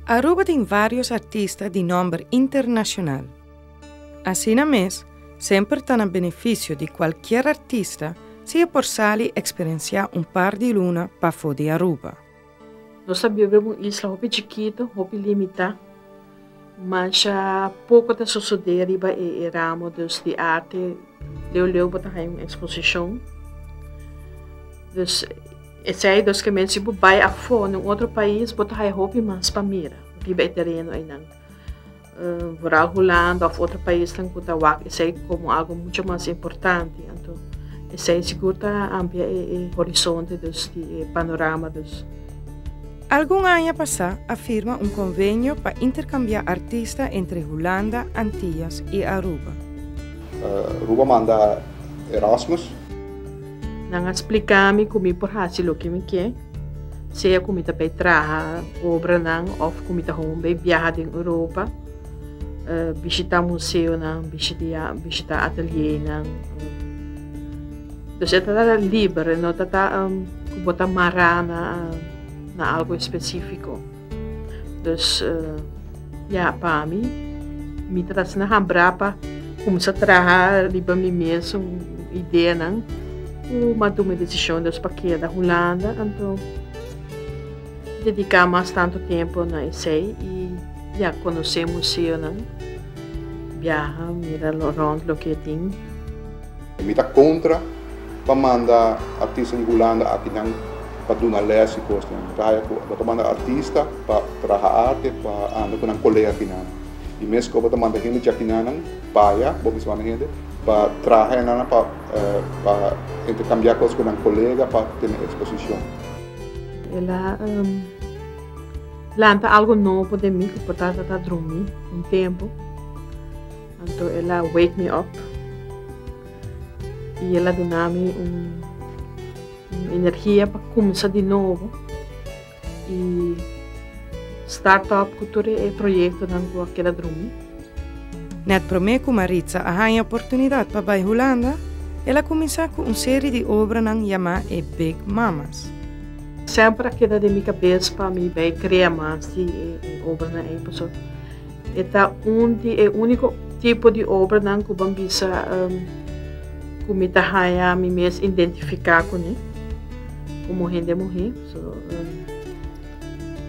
Aruba tem vários artistas de nome internacional. Assim mesmo, sempre está no benefício de qualquer artista se por sali experienciar par de luna para fora de Aruba. Nós vivemos uma isla muito chiquita, muito limitada, mas pouco está sucedendo e ramo de arte. Eu botar uma exposição. Dus sei dos que mensen se vai a fora em outro país, botar aí roupa mais para mira, viver terreno aí não. Vorar Holanda ou outro país tem que estar sei como algo muito mais importante. Então, sei seguro amplia o horizonte dos panorama dos. Algum ano passado, afirma convênio para intercambiar artistas entre Holanda, Antillas e Aruba. Aruba manda Erasmus. Não explicar-me como por fácil o que me quer. Seja como também trabalhar obra não, ou como também viajar em Europa, visitar museu não, visitar ateliê não. Então, está livre, não está botar marrar na algo específico. Então, para mim, me traz na rambrapa, começar a trabalhar livre mim mesmo, ideia não. Uma tomei decisão para que da Holanda, então dedicar mais tanto tempo na essay e já conhecer o museu, não? Viajar, mirar onde o que tem. Me está contra para mandar artistas de Holanda aqui não para dar lesse coisa, para mandar artista para trabalhar arte para andar com um colega aqui não. E mesmo que para mandar gente aqui não, paia, vamos falar gente para trabalhar para intercambiar coisas com um colega para ter exposição. Ela lança algo novo de mim que pode estar dormir tempo. Então ela wake me up e ela dá-me uma energia para começar de novo e startup cultura é projeto não que ela dormir. Net promê que Maritza a a oportunidade para ir à Holanda, ela começou com uma série de obras chamada Big Mamas. Sempre queda de minha cabeça para mim vai criar mais de obras na época. É o único tipo de obra que eu bisa como a mim mesmo identificar com ele, como gente morrer.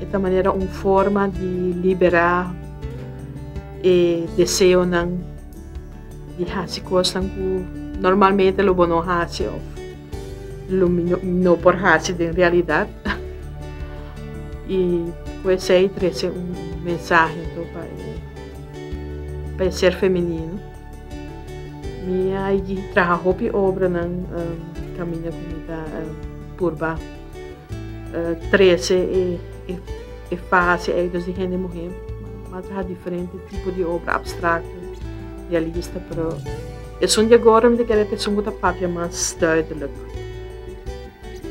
É uma maneira, uma forma de liberar e desejo não de fazer coisas que normalmente lo não faz ou não por fazer em realidade e com isso aí traz mensagem então, para ser feminino minha aí trabalho e obra não caminha comunidade purba 13 e fácil aí dos gente morrer mas há diferente tipo de obra abstrata, realista, mas é só de agora me quero ter uma papel mais duidelijk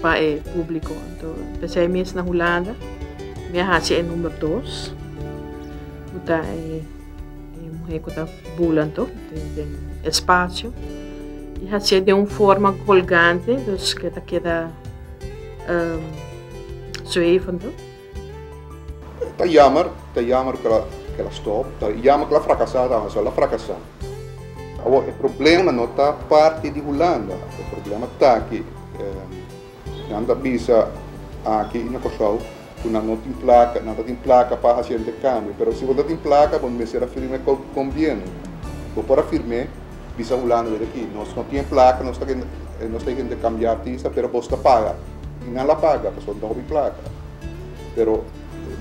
para o público. Então, pensei mesmo na Holanda, minha raça é número 2, que é mulher que está bulando, tem espaço, e raça de uma forma colgante, dus que está queda zwevende. Está jammer que ela stop, está jammer que ela fracassada, ela fracassou. O problema não está parte de Holanda, o problema está que não bisa aqui na Kosovo, não tem placa para fazer intercâmbio, mas se você tem placa, você ser afirme convém. Para afirmar, bisa Holanda ver aqui, nós não temos placa, nós temos intercambiar artista, mas você paga, e não la paga, porque não tem placa. Pero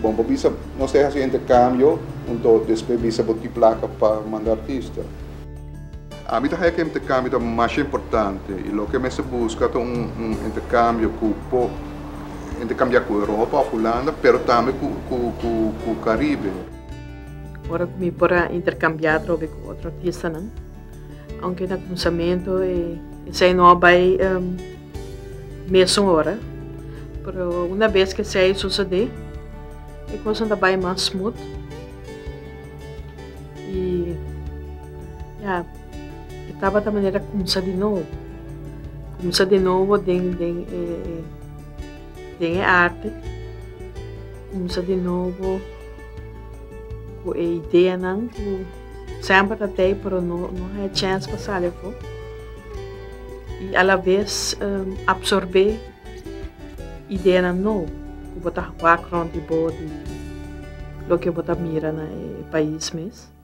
bom, bisa nós temos intercâmbio, então depois bisa botar placa para mandar artista. A mim é que o intercâmbio é mais importante e o que me se busca é intercâmbio com a Europa, a Holanda, mas também com o Caribe. Agora que me para intercambiar com outro artista, não? Aunque no pensamento sei não vai mesmo hora, mas uma vez que sei suceder, a coisa ainda vai mais smooth e estava da maneira começar de novo tem arte, começar de novo a ideia não sempre até pero não é chance para sair for e à la vez absorver ideia não que botar background de body lo que botar mira na país mesmo